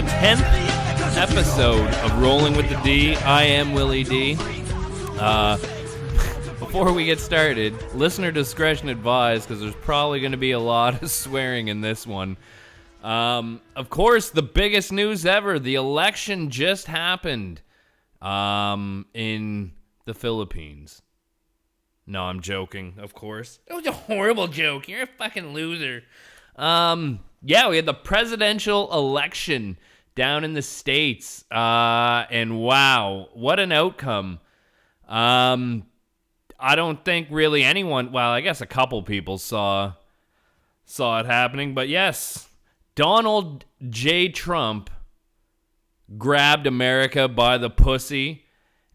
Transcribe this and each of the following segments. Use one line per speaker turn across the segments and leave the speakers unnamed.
the 10th episode of Rolling with the D. I am Willie D. Before we get started, listener discretion advised, because there's probably going to be a lot of swearing in this one. Of course, the biggest news ever, the election just happened in the Philippines. No, I'm joking, of course. It was a horrible joke. You're a fucking loser. Yeah, we had the presidential election down in the States. And wow, what an outcome. I don't think really anyone, well, I guess a couple people saw it happening, but yes, Donald J. Trump grabbed America by the pussy,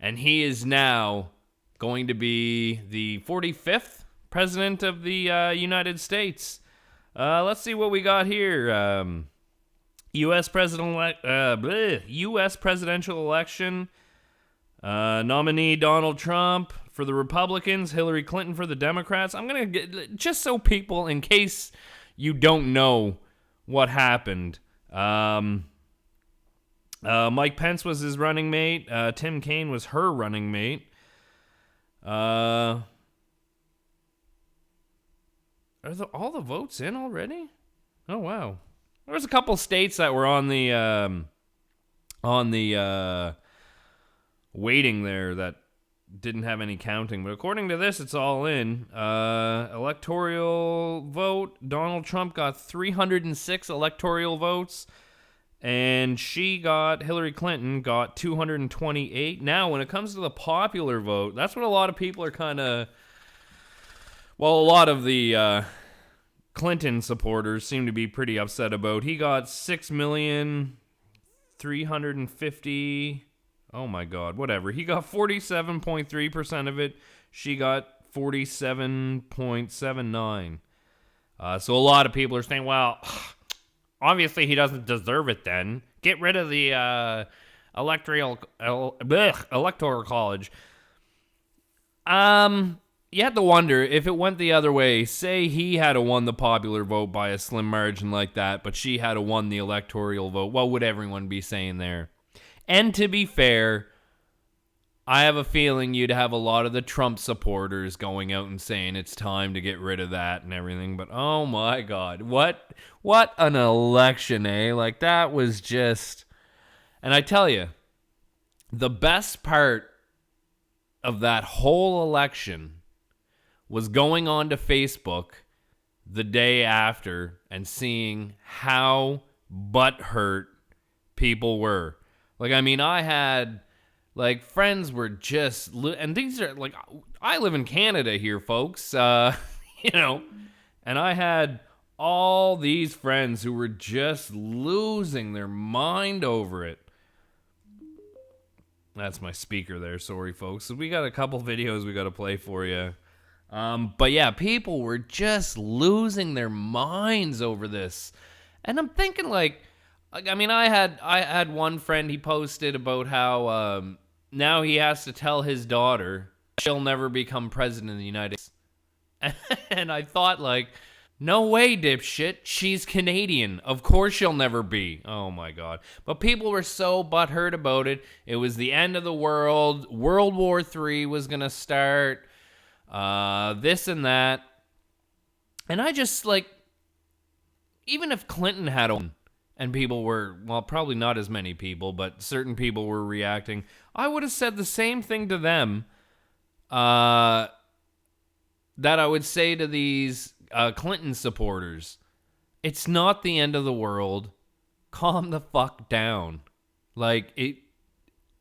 and he is now going to be the 45th president of the United States. Let's see what we got here. U.S. U.S. presidential election. Nominee Donald Trump for the Republicans, Hillary Clinton for the Democrats. I'm going to get, just so people, in case you don't know what happened. Mike Pence was his running mate. Tim Kaine was her running mate. Are all the votes in already? Oh, wow. There was a couple states that were on the waiting there that didn't have any counting. But according to this, it's all in. Electoral vote. Donald Trump got 306 electoral votes. And Hillary Clinton got 228. Now, when it comes to the popular vote, that's what a lot of people are kind of... Well, a lot of the Clinton supporters seem to be pretty upset about. He got 6,350,000... Oh my God, whatever. He got 47.3% of it. She got 47.79%. So a lot of people are saying, well, obviously he doesn't deserve it then. Get rid of the electoral college. You have to wonder if it went the other way. Say he had won the popular vote by a slim margin like that, but she had won the electoral vote. What would everyone be saying there? And to be fair, I have a feeling you'd have a lot of the Trump supporters going out and saying it's time to get rid of that and everything. But oh my God, what an election, eh? Like, that was just... And I tell you, the best part of that whole election was going on to Facebook the day after and seeing how butthurt people were. Like, I mean, I had, like, friends were just, and these are, like, I live in Canada here, folks, and I had all these friends who were just losing their mind over it. That's my speaker there, sorry, folks. So we got a couple videos we got to play for you. But yeah, people were just losing their minds over this. And I'm thinking, like, I mean, I had one friend, he posted about how now he has to tell his daughter she'll never become president of the United States. And I thought, like, no way, dipshit. She's Canadian. Of course she'll never be. Oh, my God. But people were so butthurt about it. It was the end of the world. World War III was going to start. This and that. And I just, like, even if Clinton had won, and people were, well, probably not as many people, but certain people were reacting, I would have said the same thing to them that I would say to these Clinton supporters. It's not the end of the world. Calm the fuck down. Like,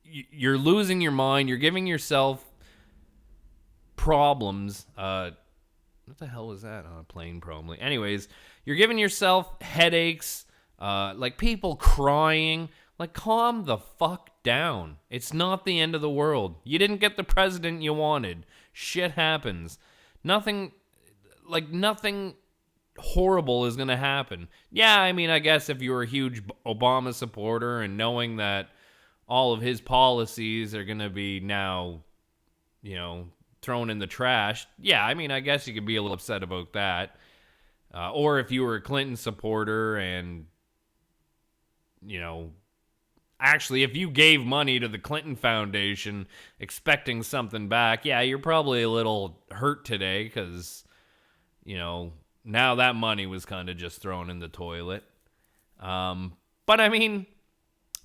you're losing your mind. You're giving yourself problems. What the hell was that? Oh, a plane probably. Anyways, you're giving yourself headaches. Like, people crying. Like, calm the fuck down. It's not the end of the world. You didn't get the president you wanted. Shit happens. Nothing horrible is going to happen. Yeah, I mean, I guess if you were a huge Obama supporter and knowing that all of his policies are going to be now, thrown in the trash, yeah, I mean, I guess you could be a little upset about that. Or if you were a Clinton supporter and you know, actually, if you gave money to the Clinton Foundation expecting something back, yeah, you're probably a little hurt today because, you know, now that money was kind of just thrown in the toilet. But I mean,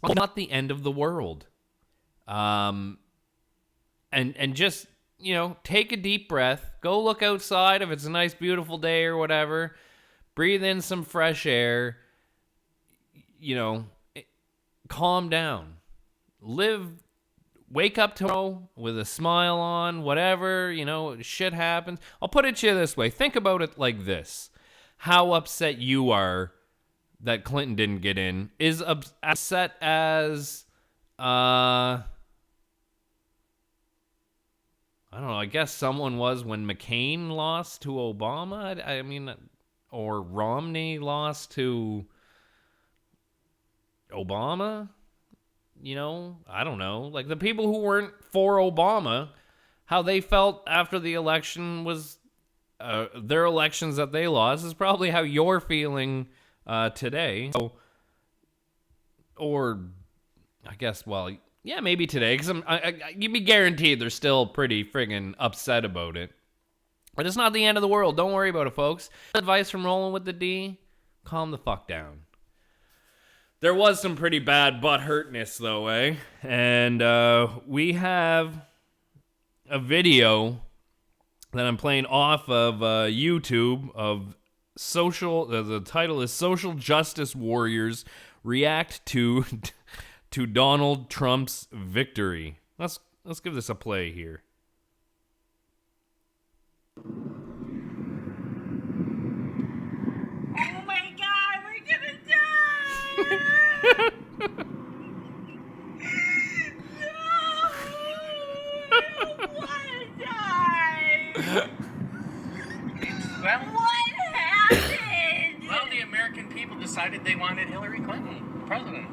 not the end of the world. And just, you know, take a deep breath. Go look outside if it's a nice, beautiful day or whatever. Breathe in some fresh air. You know, calm down. Wake up tomorrow with a smile on, whatever, you know, shit happens. I'll put it to you this way. Think about it like this. How upset you are that Clinton didn't get in is upset as, I don't know, I guess someone was when McCain lost to Obama. I mean, or Romney lost to Obama. You know, I don't know. Like the people who weren't for Obama, how they felt after the election was their elections that they lost is probably how you're feeling today. So, or I guess, well, yeah, maybe today, because you'd be guaranteed they're still pretty friggin' upset about it. But it's not the end of the world. Don't worry about it, folks. Advice from Rolling with the D: calm the fuck down. There was some pretty bad butt-hurtness, though, eh? And we have a video that I'm playing off of YouTube of the title is Social Justice Warriors React to Donald Trump's Victory. Let's give this a play here.
Oh my God, we're gonna die! No! I don't wanna die! What happened?
Well, the American people decided they wanted Hillary Clinton president.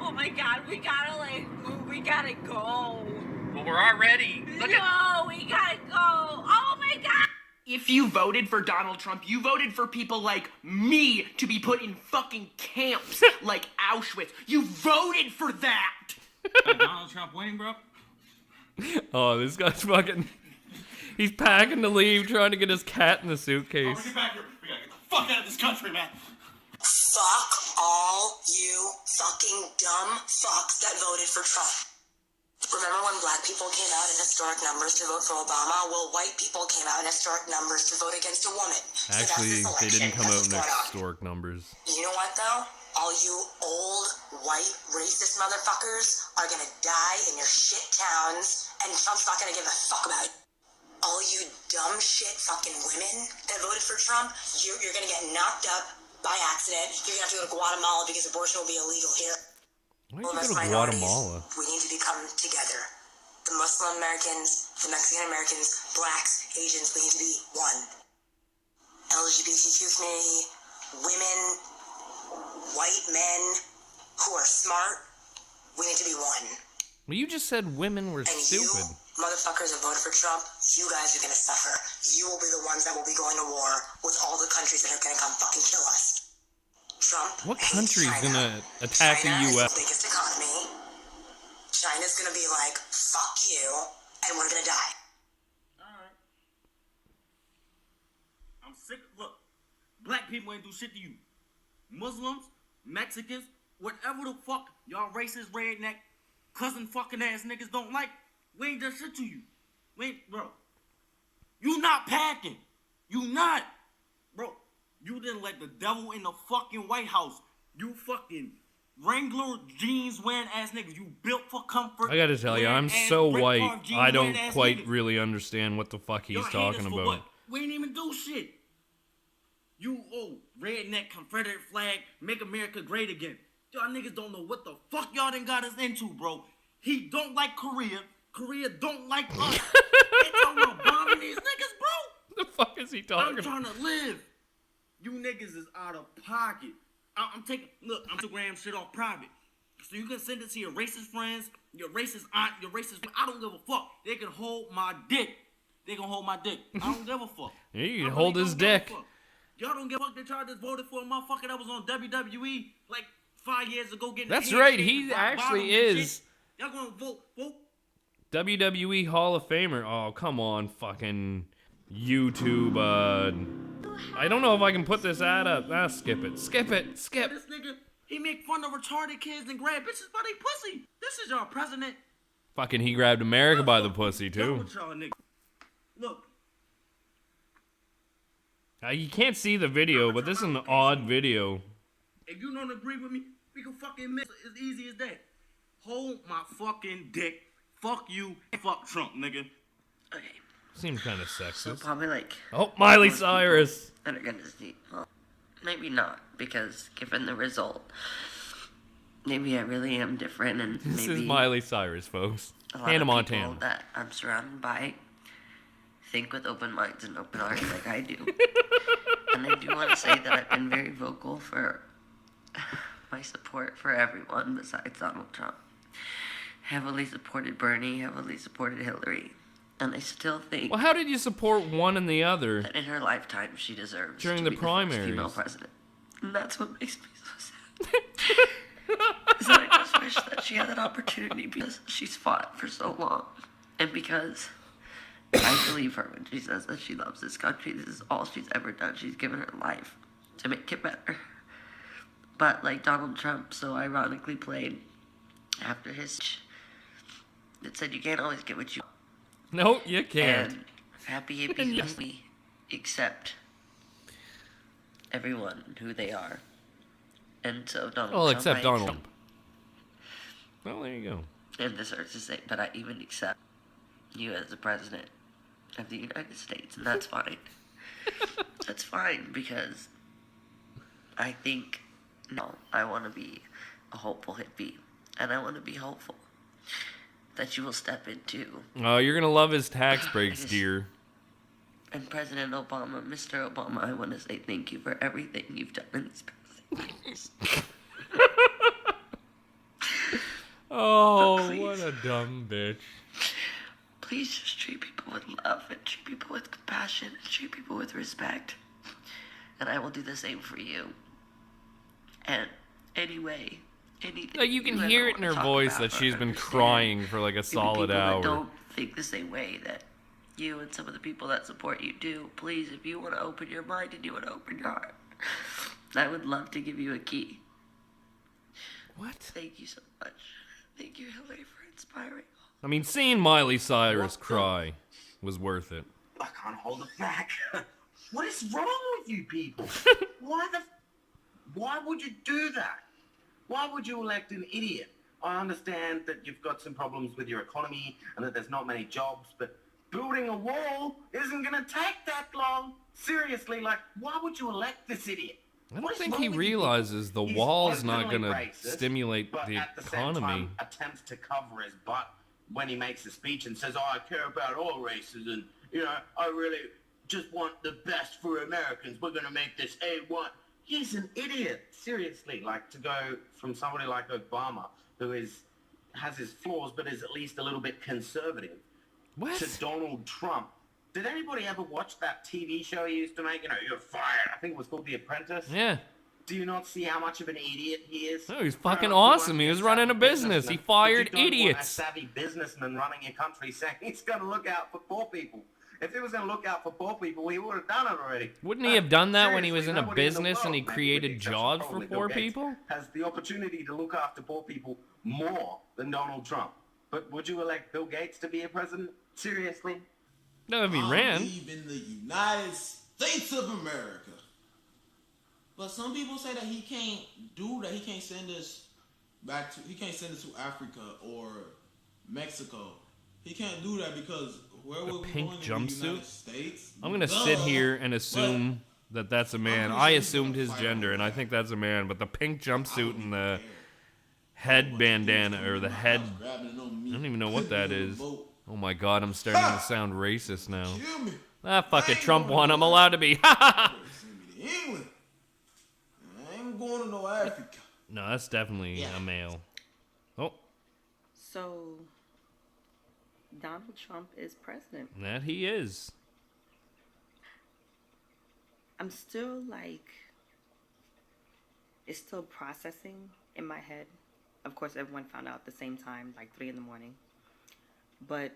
Oh my God, we gotta we gotta go.
Well, we're already.
We gotta go. Oh my God!
If you voted for Donald Trump, you voted for people like me to be put in fucking camps like Auschwitz. You voted for that!
Donald Trump winning, bro?
Oh, this guy's fucking... He's packing to leave, trying to get his cat in the suitcase.
Get back here. We gotta get the fuck out of this country, man.
Fuck all you fucking dumb fucks that voted for Trump. Remember when black people came out in historic numbers to vote for Obama? Well, white people came out in historic numbers to vote against a woman.
Actually, they didn't come out in historic numbers.
You know what, though? All you old, white, racist motherfuckers are gonna die in your shit towns, and Trump's not gonna give a fuck about it. All you dumb shit fucking women that voted for Trump, you're gonna get knocked up by accident. You're gonna have to go to Guatemala because abortion will be illegal here.
Why did you go to Guatemala?
We need to become together. The Muslim Americans, the Mexican Americans, blacks, Asians, we need to be one. LGBTQ community, women, white men who are smart, we need to be one.
Well, you just said women were
And
stupid.
you motherfuckers that voted for Trump, you guys are gonna suffer. You will be the ones that will be going to war with all the countries that are gonna come fucking kill us. Trump.
What country is gonna attack the
China
U.S.?
is the biggest economy. China's gonna be like, fuck you, and we're gonna die.
Alright. I'm sick. Look, black people ain't do shit to you. Muslims, Mexicans, whatever the fuck y'all racist, redneck, cousin fucking ass niggas don't like, we ain't done shit to you. We ain't, bro. You not packing. You not. Bro, you didn't let the devil in the fucking White House. You fucking Wrangler jeans wearing ass niggas. You built for comfort.
I gotta tell you, I'm so white, I don't quite really understand what the fuck he's talking about.
What? We ain't even do shit. You, redneck Confederate flag, make America great again. Y'all niggas don't know what the fuck y'all done got us into, bro. He don't like Korea. Korea don't like us. They talking about bombing these niggas, bro.
The fuck is he talking
I'm trying to live. You niggas is out of pocket. I'm taking, look, I'm Instagram shit off private. So you can send it to your racist friends, your racist aunt, your racist, I don't give a fuck. They can hold my dick. They can hold my dick. I don't give a fuck.
Yeah, you can hold his dick.
Y'all don't give a fuck that y'all just voted for a motherfucker that was on WWE like 5 years ago getting
That's
his
right,
shit
he
and rock
actually
bottom and
is.
shit. Y'all gonna vote?
WWE Hall of Famer. Oh, come on, fucking YouTube. I don't know if I can put this ad up. Ah, skip it. Skip.
This nigga, he make fun of retarded kids and grab bitches by they pussy. This is y'all president.
Fucking he grabbed America by the pussy,
Done
too.
with y'all niggas. Look,
You can't see the video, but this is an odd video.
if you don't agree with me, we can fucking miss it. As easy as that. Hold my fucking dick. Fuck you. Fuck Trump, nigga.
Okay,
Seems kind of
so
sexist.
probably like
Oh, Miley Cyrus.
that are gonna see. Well, maybe not, because given the result, maybe I really am different, and
This
maybe
is Miley Cyrus, folks.
a lot
Hannah
of
Montana.
people that I'm surrounded by think with open minds and open hearts like I do. And I do want to say that I've been very vocal for my support for everyone besides Donald Trump. Heavily supported Bernie, heavily supported Hillary. And I still think
Well, how did you support one and the other?
that in her lifetime she deserves
During
to
the
be
primaries.
the first female president. And that's what makes me so sad. Is that I just wish that she had that opportunity because she's fought for so long. And because I believe her when she says that she loves this country. This is all she's ever done. She's given her life to make it better. But like Donald Trump so ironically played after his speech, it said you can't always get what you
No, you can't.
and happy hippies must accept everyone who they are. And so Donald
Well,
Trump,
except
I
Donald.
accept-
Well, there you go.
and this hurts to say, but I even accept you as the president of the United States, and that's fine. That's fine, because I think, no, I want to be a hopeful hippie, and I want to be hopeful that you will step into.
Oh, you're gonna love his tax breaks,
just-
dear.
And President Obama, Mr. Obama, I want to say thank you for everything you've done in these past 8 years.
Oh,
Please.
what a dumb bitch.
Please just treat people with love and treat people with compassion and treat people with respect. And I will do the same for you. And anyway, anything.
Like, you can
ever
hear it in
wanna
her
talk
voice
about
that
or
she's been
understand,
crying for like a
even
solid
people
hour.
that don't think the same way that you and some of the people that support you do. Please, if you want to open your mind and you want to open your heart, I would love to give you a key.
What?
Thank you so much. Thank you, Hillary, for inspiring.
I mean, seeing Miley Cyrus cry was worth it.
I can't hold it back. What is wrong with you people? Why would you do that? Why would you elect an idiot? I understand that you've got some problems with your economy and that there's not many jobs, but building a wall isn't going to take that long. Seriously, like, why would you elect this idiot?
I don't
What is
think
wrong
he
with you people?
realizes the
He's
wall's not
openly
gonna
racist,
stimulate
but
the
at the same
economy.
time attempts to cover his butt when he makes a speech and says, "Oh, I care about all races, and I really just want the best for Americans. We're gonna make this A1." He's an idiot. Seriously, like, to go from somebody like Obama, who has his flaws but is at least a little bit conservative,
What?
to Donald Trump. Did anybody ever watch that TV show he used to make? You're fired. I think it was called The Apprentice.
Yeah.
Do you not see how much of an idiot he is?
No, he's fucking
You
awesome.
want
He was
a
running a
savvy
business. He
businessman,
fired
but you don't want
idiots.
a savvy businessman running your country saying he's going to look out for poor people. If he was going to look out for poor people, he would have done it already.
Wouldn't he have done that when he was
Seriously,
in a
nobody the
business and he
world, maybe
created
with the exception
jobs
of
for
probably
poor
Bill Gates,
people?
has the opportunity to look after poor people more than Donald Trump. But would you elect Bill Gates to be a president? Seriously?
No, if he
I
ran.
believe in the United States of America. But some people say that he can't do that. He can't send us back to. He can't send us to Africa or Mexico. He can't do that because where would we
pink
going in the
jumpsuit?
United States?
I'm gonna
Duh.
sit here and assume that that's a man. I assumed his
Fight
gender,
over
and I
that.
think that's a man. But the pink
I
jumpsuit
don't
and
even
the
care.
head bandana or the head.
I
don't even know what that is. Oh my god, I'm starting to sound racist now.
Kill me.
Ah, fuck it, Trump won. I'm allowed to be. Ha ha ha.
Send me to England. I ain't going to no Africa.
No, that's definitely a male. Oh,
So, Donald Trump is president.
that he is.
I'm still like, it's still processing in my head. Of course, everyone found out at the same time, like 3 a.m. But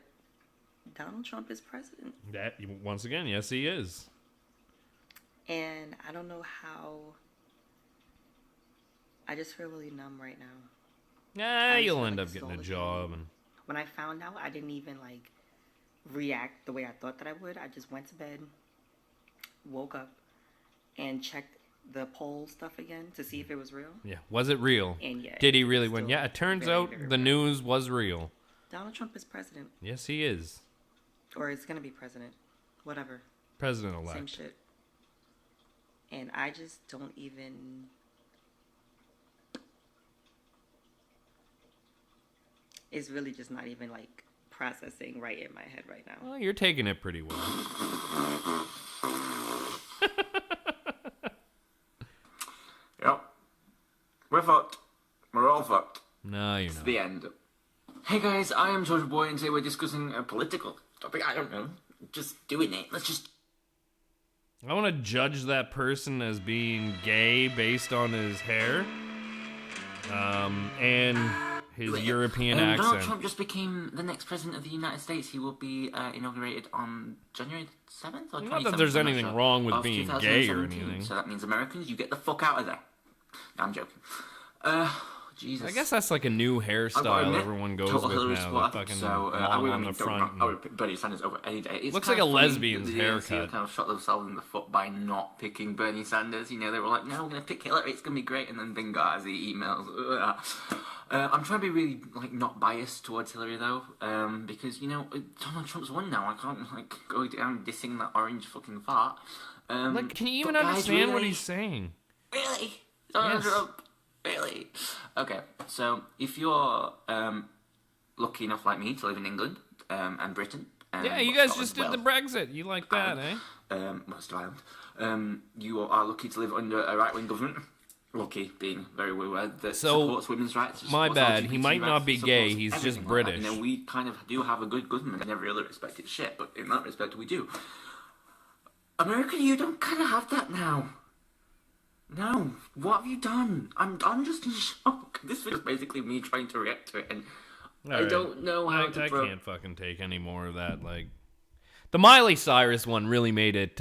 Donald Trump is president.
That, once again, yes, he is.
And I don't know how. I just feel really numb right now.
Yeah, you'll
feel
end
like
up getting a
soul
job.
is
And
When I found out, I didn't even like react the way I thought that I would. I just went to bed, woke up, and checked the poll stuff again to see if it was real.
yeah, was it real?
And yeah,
Did he
it's
really win?
still
Yeah, it turns
very,
out
very
the
real.
news was real.
Donald Trump is president,
Yes, he is.
or is gonna be president, whatever. Same
President-elect.
shit. And I just don't even. It's really just not even like processing right in my head right now.
Well, you're taking it pretty well.
Yep. We're fucked. We're all fucked.
No, you're
It's
not.
the end. Hey guys, I am George Boy, and today we're discussing a political topic. I don't know. Just doing it. Let's just.
I want to judge that person as being gay based on his hair, and his European
Donald
accent.
Trump just became the next president of the United States. He will be inaugurated on January 7th or 27th.
Not that there's
I'm not
anything
sure,
wrong with
of
being gay or
2017.
anything.
So that means Americans, you get the fuck out of there. No, I'm joking. Jesus.
I guess that's like a new
I've got to
hairstyle
admit,
everyone goes
total
with
Hillary
now.
supporter,
The fucking
so I
long
would,
on the front.
I would pick Bernie Sanders over any day. It's
Looks
kind
like a
of funny
lesbian's
that the DNC
haircut.
kind of shot themselves in the foot by not picking Bernie Sanders. You know, they were like, "No, we're going to pick Hillary. It's going to be great." And then Benghazi emails. I'm trying to be really like not biased towards Hillary though, because you know Donald Trump's won now. I can't like go down dissing that orange fucking fart.
Like, can you even
but guys,
understand what
really?
he's saying?
Really? Donald
Yes.
Trump? Really? Okay, so if you're lucky enough like me to live in England and Britain...
Yeah, you guys just did the Brexit. You like that, eh?
Most of Ireland. You are lucky to live under a right-wing government. Lucky being very well word that
So,
supports women's rights.
my
supports
bad, he
LGBT
might not
rights,
be gay,
supports
he's just
everything like that.
British.
You know, we kind of do have a good government in every other respect. It's shit, but in that respect we do. America, you don't kind of have that now. No, what have you done? I'm just in shock. This was basically me trying to react to it, and I
Alright.
don't know how to.
I can't fucking take any more of that. Like, the Miley Cyrus one really made it,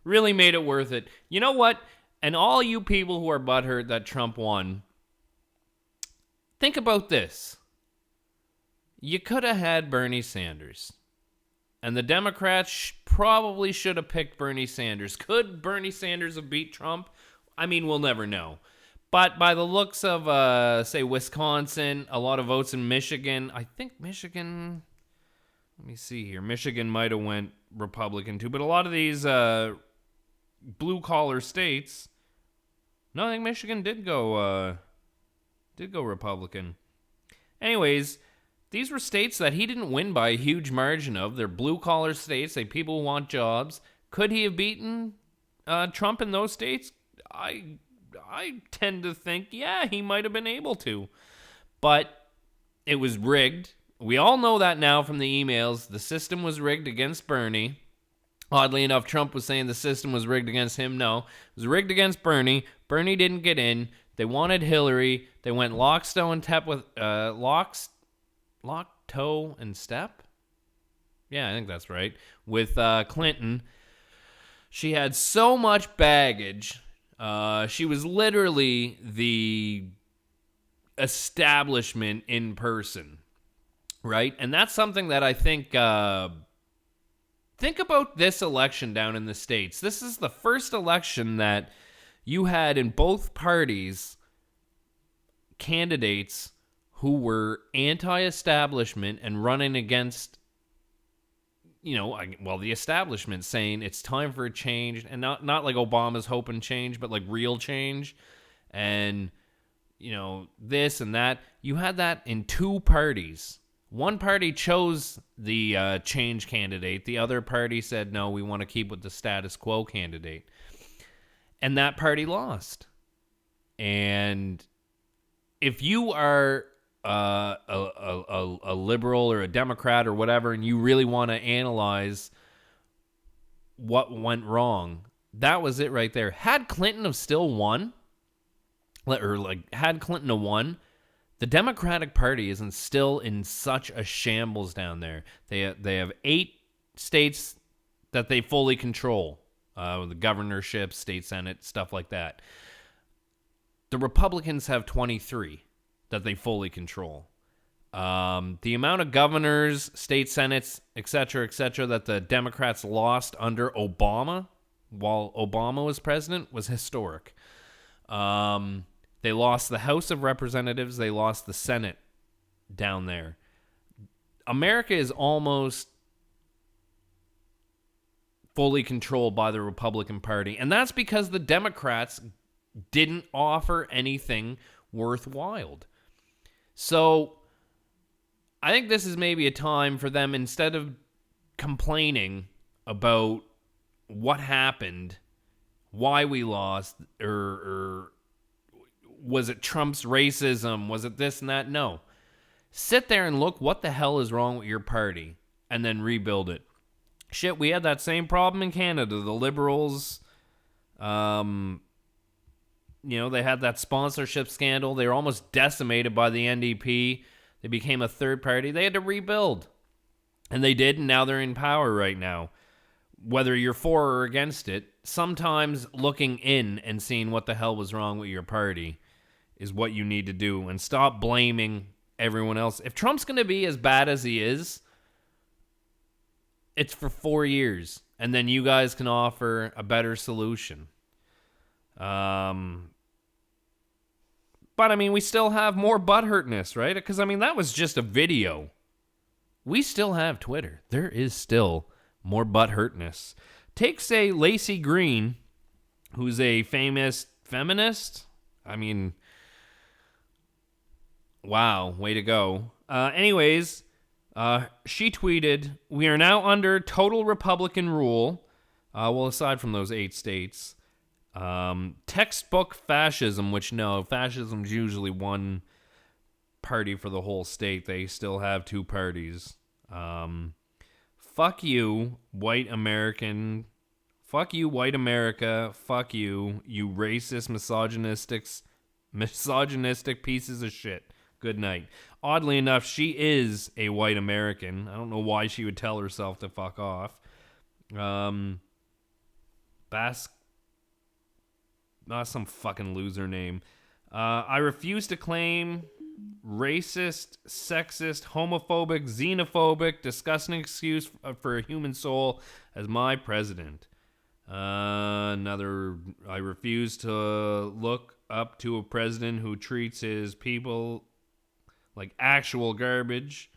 really made it worth it. You know what? And all you people who are butthurt that Trump won, think about this. You could have had Bernie Sanders. And the Democrats probably should have picked Bernie Sanders. Could Bernie Sanders have beat Trump? I mean, we'll never know. But by the looks of, say, Wisconsin, a lot of votes in Michigan, I think Michigan... Let me see here. Michigan might have went Republican, too. But a lot of these blue-collar states... No, I think Michigan did go Republican. Anyways... These were states that he didn't win by a huge margin of. They're blue-collar states. They people who want jobs. Could he have beaten Trump in those states? I tend to think, yeah, he might have been able to. But it was rigged. We all know that now from the emails. The system was rigged against Bernie. Oddly enough, Trump was saying the system was rigged against him. No, it was rigged against Bernie. Bernie didn't get in. They wanted Hillary. They went lock, toe, and step? Yeah, I think that's right. With Clinton. She had so much baggage. She was literally the establishment in person. Right? And that's something that I think... think about this election down in the States. This is the first election that you had in both parties candidates who were anti-establishment and running against, the establishment, saying it's time for a change, and not like Obama's hope and change, but like real change, and, this and that. You had that in two parties. One party chose the change candidate. The other party said, no, we want to keep with the status quo candidate. And that party lost. And if you are a liberal or a Democrat or whatever, and you really want to analyze what went wrong. That was it right there. Had Clinton have still won, had Clinton have won, the Democratic Party isn't still in such a shambles down there. They have 8 states that they fully control, the governorship, state senate, stuff like that. The Republicans have 23 that they fully control. The amount of governors, state senates, etc., that the Democrats lost under Obama, while Obama was president, was historic. They lost the House of Representatives. They lost the Senate down there. America is almost fully controlled by the Republican Party. And that's because the Democrats didn't offer anything worthwhile. So I think this is maybe a time for them, instead of complaining about what happened, why we lost, or was it Trump's racism? Was it this and that? No. Sit there and look what the hell is wrong with your party and then rebuild it. Shit, we had that same problem in Canada. The Liberals, they had that sponsorship scandal. They were almost decimated by the NDP. They became a third party. They had to rebuild. And they did, and now they're in power right now. Whether you're for or against it, sometimes looking in and seeing what the hell was wrong with your party is what you need to do, and stop blaming everyone else. If Trump's going to be as bad as he is, it's for 4 years, and then you guys can offer a better solution. But I mean, we still have more butthurtness, right? Because I mean, that was just a video. We still have Twitter. There is still more butthurtness. Take, say, Lacey Green, who's a famous feminist. I mean, wow, way to go. Anyways, she tweeted, "We are now under total Republican rule." Well, aside from those 8 states. Textbook fascism, which no, fascism's usually one party for the whole state. They still have 2 parties. Fuck you, white American. Fuck you, white America. Fuck you, you racist, misogynistic pieces of shit. Good night. Oddly enough, she is a white American. I don't know why she would tell herself to fuck off. Not some fucking loser name. I refuse to claim racist, sexist, homophobic, xenophobic, disgusting excuse for a human soul as my president. Another, I refuse to look up to a president who treats his people like actual garbage.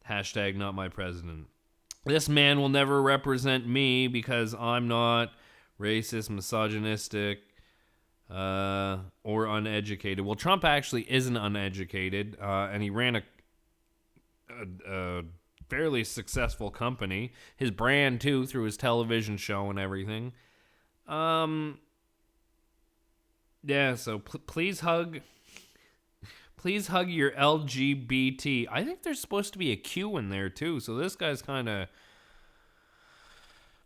Hashtag not my president. This man will never represent me because I'm not racist, misogynistic, or uneducated. Well, Trump actually isn't uneducated, and he ran a fairly successful company. His brand, too, through his television show and everything. Yeah, so please hug your LGBT. I think there's supposed to be a Q in there, too, so this guy's kind of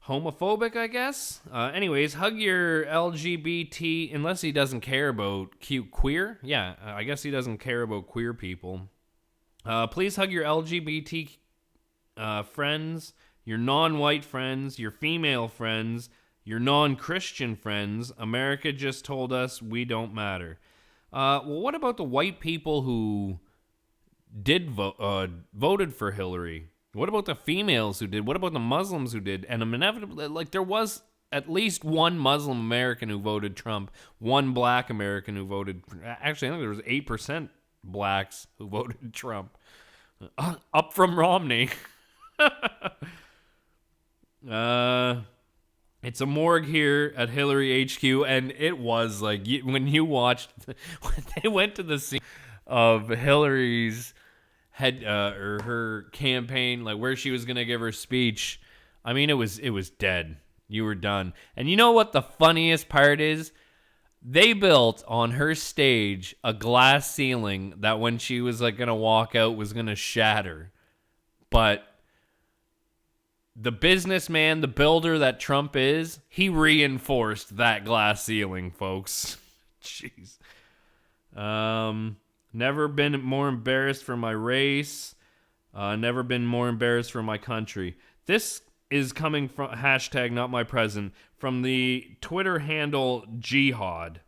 homophobic, I guess. Anyways, hug your LGBT, unless he doesn't care about queer. Yeah, I guess he doesn't care about queer people. Please hug your LGBT friends, your non-white friends, your female friends, your non-Christian friends. America just told us we don't matter. Well, what about the white people who did voted for Hillary? What about the females who did? What about the Muslims who did? And inevitably, like, there was at least one Muslim American who voted Trump, one black American who voted. Actually, I think there was 8% blacks who voted Trump, up from Romney. It's a morgue here at Hillary HQ, and it was like when you watched when they went to the scene of Hillary's head or her campaign, like where she was gonna give her speech. I mean, it was dead. You were done. And you know what the funniest part is? They built on her stage a glass ceiling that when she was like gonna walk out was gonna shatter. But the businessman, the builder that Trump is, he reinforced that glass ceiling, folks. Jeez. Never been more embarrassed for my race. Never been more embarrassed for my country. This is coming from hashtag not my president from the Twitter handle Jihad.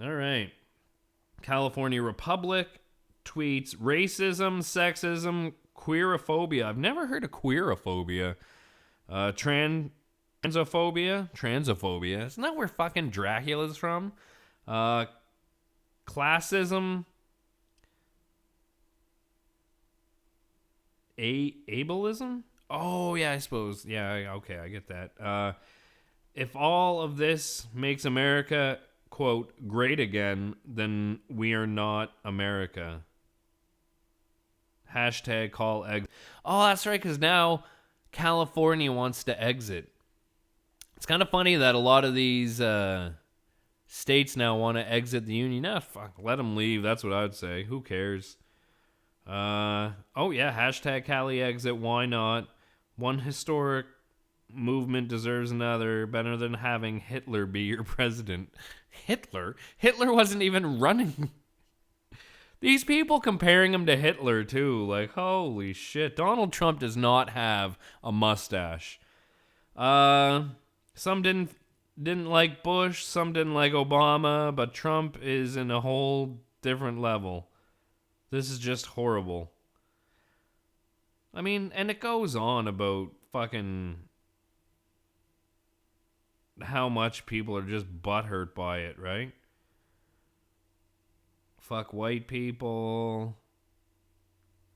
All right. California Republic tweets racism, sexism, queerophobia. I've never heard of queerophobia. Transophobia. Isn't that where fucking Dracula's from? Classism. Ableism? Oh, yeah, I suppose. Yeah, okay, I get that. If all of this makes America, quote, great again, then we are not America. Hashtag call exit. Oh, that's right, because now California wants to exit. It's kind of funny that a lot of these states now want to exit the union. Nah, fuck, let them leave. That's what I would say. Who cares? Oh, yeah, hashtag Cali exit. Why not? One historic movement deserves another. Better than having Hitler be your president. Hitler? Hitler wasn't even running. These people comparing him to Hitler, too. Like, holy shit. Donald Trump does not have a mustache. Some didn't like Bush. Some didn't like Obama. But Trump is in a whole different level. This is just horrible. I mean, and it goes on about fucking how much people are just butthurt by it, right? Fuck white people.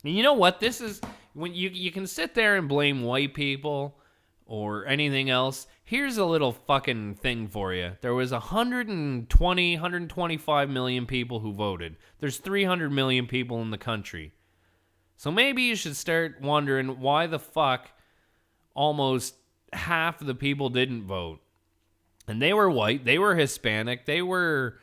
And you know what? This is when you can sit there and blame white people or anything else. Here's a little fucking thing for you. There was 125 million people who voted. There's 300 million people in the country. So maybe you should start wondering why the fuck almost half of the people didn't vote. And they were white, they were Hispanic, they were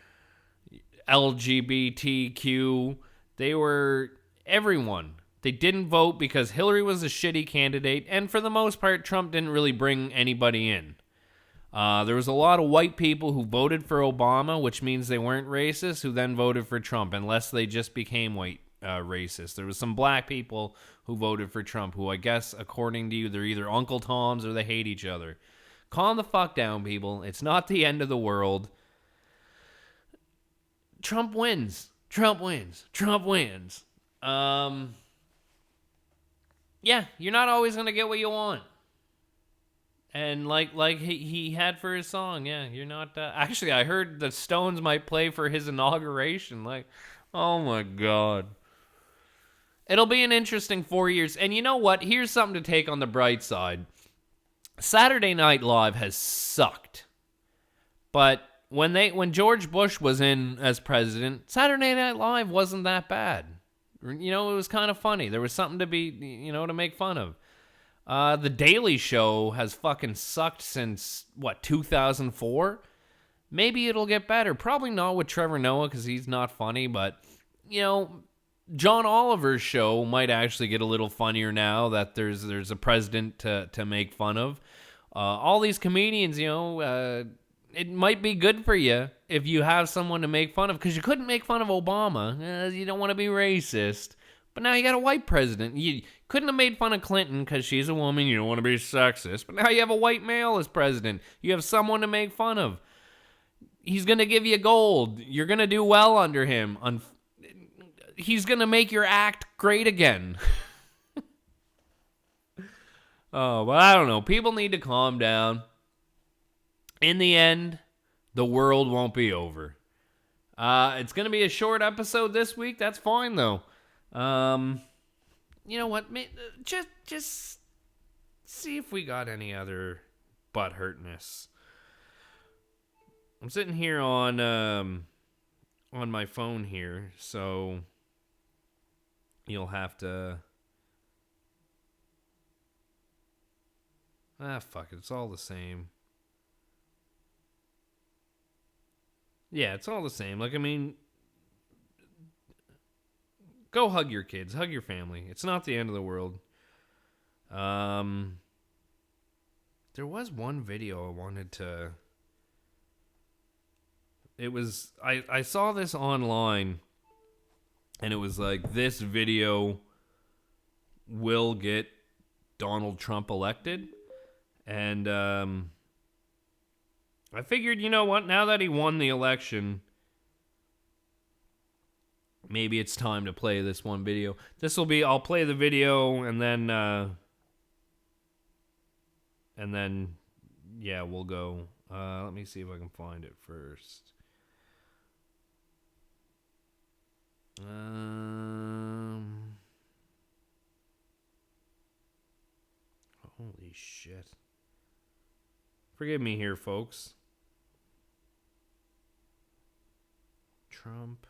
LGBTQ, they were everyone. They didn't vote because Hillary was a shitty candidate, and for the most part, Trump didn't really bring anybody in. There was a lot of white people who voted for Obama, which means they weren't racist, who then voted for Trump, unless they just became white racist. There was some black people who voted for Trump, who I guess, according to you, they're either Uncle Toms or they hate each other. Calm the fuck down, people. It's not the end of the world. Trump wins. Trump wins. Trump wins. Yeah, you're not always going to get what you want. And like he had for his song, yeah, you're not... Actually, I heard the Stones might play for his inauguration. Like, oh my God. It'll be an interesting 4 years. And you know what? Here's something to take on the bright side. Saturday Night Live has sucked. But when George Bush was in as president, Saturday Night Live wasn't that bad. You know, it was kind of funny. There was something to be, to make fun of. The Daily Show has fucking sucked since, 2004? Maybe it'll get better. Probably not with Trevor Noah because he's not funny, but, John Oliver's show might actually get a little funnier now that there's a president to make fun of. All these comedians, it might be good for you if you have someone to make fun of, because you couldn't make fun of Obama. You don't want to be racist. But now you got a white president. You couldn't have made fun of Clinton because she's a woman. You don't want to be sexist. But now you have a white male as president. You have someone to make fun of. He's going to give you gold. You're going to do well under him. He's going to make your act great again. Oh, but I don't know. People need to calm down. In the end, the world won't be over. It's going to be a short episode this week. That's fine, though. You know what? Just see if we got any other butthurtness. I'm sitting here on my phone here, so you'll have to... fuck it. It's all the same. Yeah, it's all the same. Go hug your kids. Hug your family. It's not the end of the world. There was one video I wanted to... It was... I saw this online, and it was like, this video will get Donald Trump elected. And I figured, you know what? Now that he won the election, maybe it's time to play this one video. I'll play the video, and then, yeah, we'll go. Let me see if I can find it first. Holy shit. Forgive me here, folks. Trump.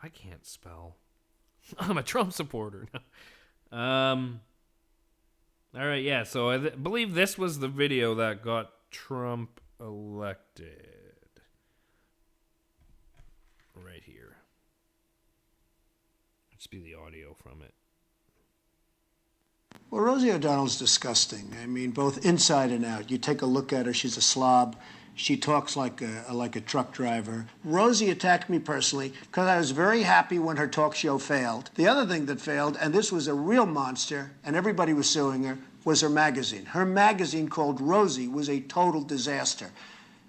I can't spell. I'm a Trump supporter. All right, yeah, so I believe this was the video that got Trump elected. Right here. Let's be the audio from it.
Well, Rosie O'Donnell's disgusting. I mean, both inside and out. You take a look at her, she's a slob. She talks like a truck driver. Rosie attacked me personally because I was very happy when her talk show failed. The other thing that failed, and this was a real monster, and everybody was suing her, was her magazine. Her magazine called Rosie was a total disaster.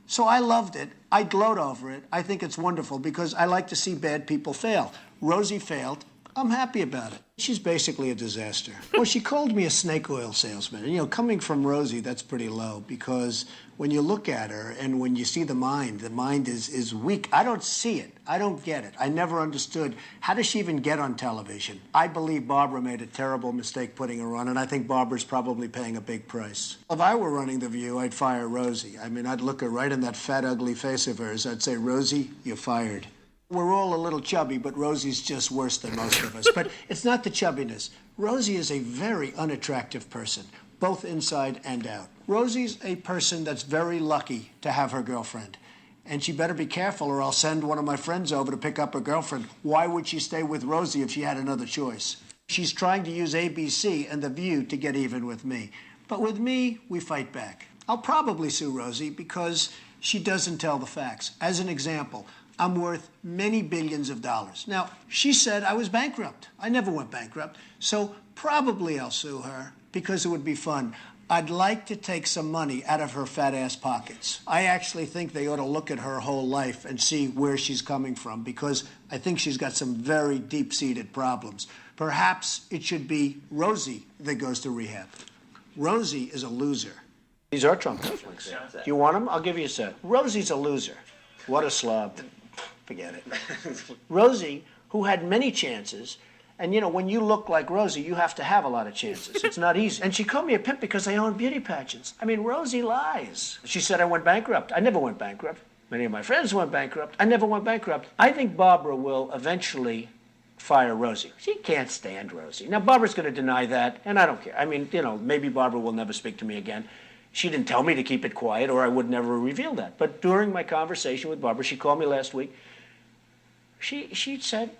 So I loved it. I gloat over it. I think it's wonderful because I like to see bad people fail. Rosie failed. I'm happy about it. She's basically a disaster. Well, she called me a snake oil salesman. And, you know, coming from Rosie, that's pretty low because when you look at her and when you see the mind is weak. I don't see it. I don't get it. I never understood. How does she even get on television? I believe Barbara made a terrible mistake putting her on, and I think Barbara's probably paying a big price. If I were running The View, I'd fire Rosie. I mean, I'd look her right in that fat, ugly face of hers. I'd say, Rosie, you're fired. We're all a little chubby, but Rosie's just worse than most of us. But it's not the chubbiness. Rosie is a very unattractive person, both inside and out. Rosie's a person that's very lucky to have her girlfriend. And she better be careful or I'll send one of my friends over to pick up her girlfriend. Why would she stay with Rosie if she had another choice? She's trying to use ABC and The View to get even with me. But with me, we fight back. I'll probably sue Rosie because she doesn't tell the facts. As an example, I'm worth many billions of dollars. Now, she said I was bankrupt. I never went bankrupt. So probably I'll sue her because it would be fun. I'd like to take some money out of her fat ass pockets. I actually think they ought to look at her whole life and see where she's coming from because I think she's got some very deep-seated problems. Perhaps it should be Rosie that goes to rehab. Rosie is a loser. These are Trump cufflinks. Do you want them? I'll give you a set. Rosie's a loser. What a slob. Forget it. Rosie, who had many chances, and you know, when you look like Rosie, you have to have a lot of chances. It's not easy. And she called me a pimp because I own beauty pageants. I mean, Rosie lies. She said I went bankrupt. I never went bankrupt. Many of my friends went bankrupt. I never went bankrupt. I think Barbara will eventually fire Rosie. She can't stand Rosie. Now, Barbara's going to deny that, and I don't care. I mean, you know, maybe Barbara will never speak to me again. She didn't tell me to keep it quiet, or I would never reveal that. But during my conversation with Barbara, she called me last week. She said,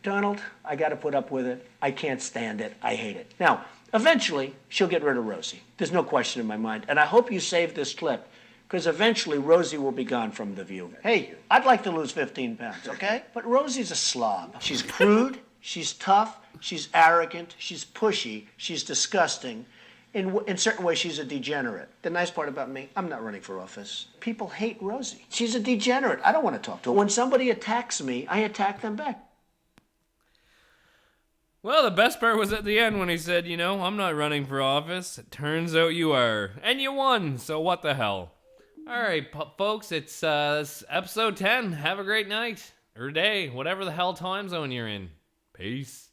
Donald, I got to put up with it. I can't stand it. I hate it. Now, eventually, she'll get rid of Rosie. There's no question in my mind. And I hope you save this clip, because eventually Rosie will be gone from The View. Hey, I'd like to lose 15 pounds, okay? But Rosie's a slob. She's crude, she's tough, she's arrogant, she's pushy, she's disgusting. In certain ways, she's a degenerate. The nice part about me, I'm not running for office. People hate Rosie. She's a degenerate. I don't want to talk to her. When somebody attacks me, I attack them back.
Well, the best part was at the end when he said, you know, I'm not running for office. It turns out you are. And you won, so what the hell? All right, folks, it's episode 10. Have a great night or day, whatever the hell time zone you're in. Peace.